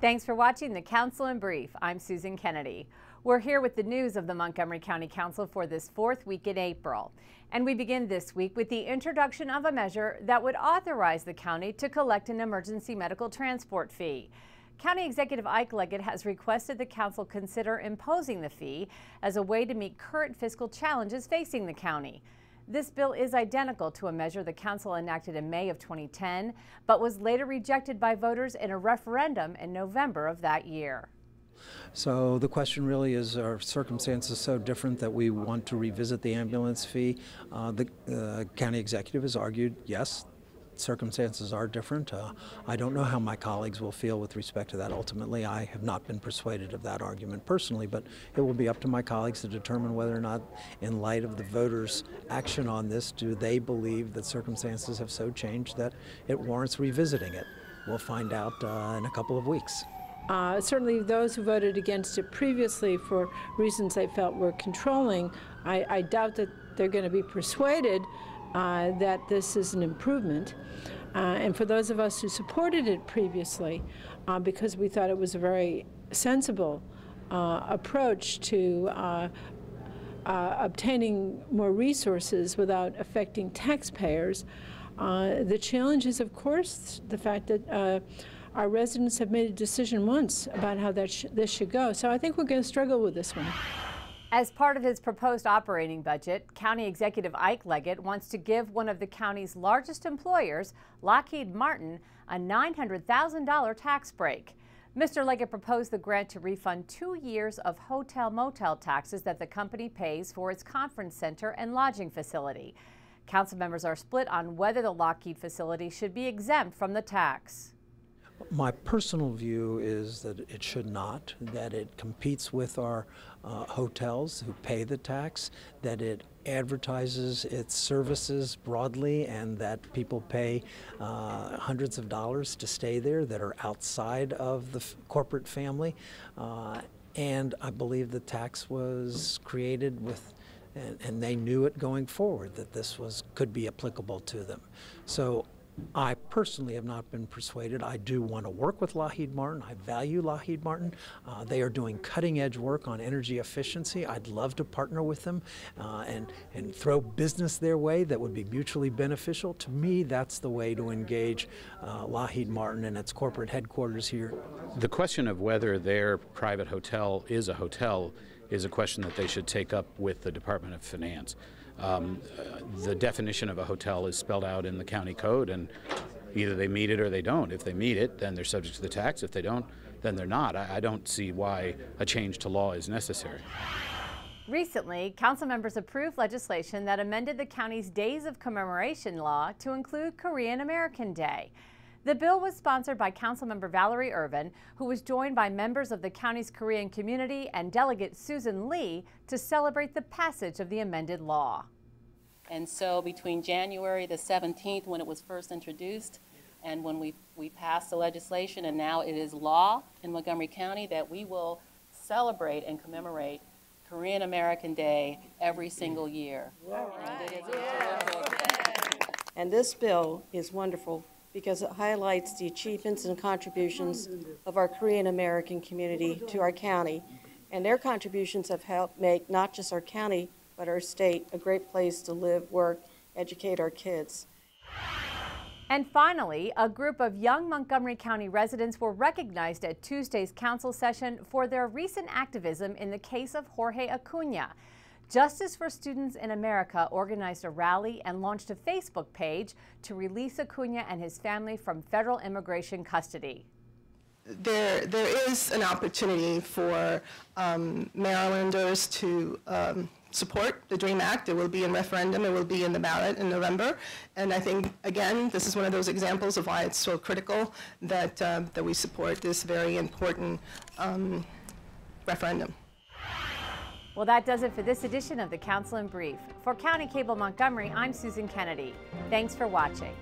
Thanks for watching the Council in Brief. I'm Susan Kennedy. We're here with the news of the Montgomery County Council for this fourth week in April. And we begin this week with the introduction of a measure that would authorize the county to collect an emergency medical transport fee. County Executive Ike Leggett has requested the council consider imposing the fee as a way to meet current fiscal challenges facing the county. This bill is identical to a measure the council enacted in May of 2010, but was later rejected by voters in a referendum in November of that year. So the question really is, are circumstances so different that we want to revisit the ambulance fee? The county executive has argued, yes, circumstances are different. I don't know how my colleagues will feel with respect to that ultimately. I have not been persuaded of that argument personally, but it will be up to my colleagues to determine whether or not, in light of the voters' action on this, do they believe that circumstances have so changed that it warrants revisiting it. We'll find out in a couple of weeks. Certainly those who voted against it previously for reasons they felt were controlling, I doubt that they're going to be persuaded that this is an improvement. And for those of us who supported it previously, because we thought it was a very sensible approach to obtaining more resources without affecting taxpayers, the challenge is, of course, the fact that our residents have made a decision once about how this should go. So I think we're going to struggle with this one. As part of his proposed operating budget, County Executive Ike Leggett wants to give one of the county's largest employers, Lockheed Martin, a $900,000 tax break. Mr. Leggett proposed the grant to refund 2 years of hotel-motel taxes that the company pays for its conference center and lodging facility. Council members are split on whether the Lockheed facility should be exempt from the tax. My personal view is that it should not, that it competes with our hotels who pay the tax, that it advertises its services broadly, and that people pay hundreds of dollars to stay there that are outside of the corporate family. And I believe the tax was created with, and they knew it going forward, that this could be applicable to them. So I personally have not been persuaded. I do want to work with Lockheed Martin. I value Lockheed Martin. They are doing cutting-edge work on energy efficiency. I'd love to partner with them and throw business their way that would be mutually beneficial. To me, that's the way to engage Lockheed Martin and its corporate headquarters here. The question of whether their private hotel is a question that they should take up with the Department of Finance. The definition of a hotel is spelled out in the county code, and either they meet it or they don't. If they meet it, then they're subject to the tax. If they don't, then they're not. I don't see why a change to law is necessary. Recently, council members approved legislation that amended the county's Days of Commemoration law to include Korean American Day. The bill was sponsored by Councilmember Valerie Irvin, who was joined by members of the county's Korean community and Delegate Susan Lee to celebrate the passage of the amended law. And so between January the 17th, when it was first introduced, and when we passed the legislation, and now it is law in Montgomery County, that we will celebrate and commemorate Korean American Day every single year. And this bill is wonderful because it highlights the achievements and contributions of our Korean American community to our county. And their contributions have helped make not just our county, but our state a great place to live, work, educate our kids. And finally, a group of young Montgomery County residents were recognized at Tuesday's council session for their recent activism in the case of Jorge Acuna. Justice for Students in America organized a rally and launched a Facebook page to release Acuna and his family from federal immigration custody. There is an opportunity for Marylanders to support the DREAM Act. It will be in referendum. It will be in the ballot in November. And I think, again, this is one of those examples of why it's so critical that, that we support this very important referendum. Well, that does it for this edition of the Council in Brief. For County Cable Montgomery, I'm Susan Kennedy. Thanks for watching.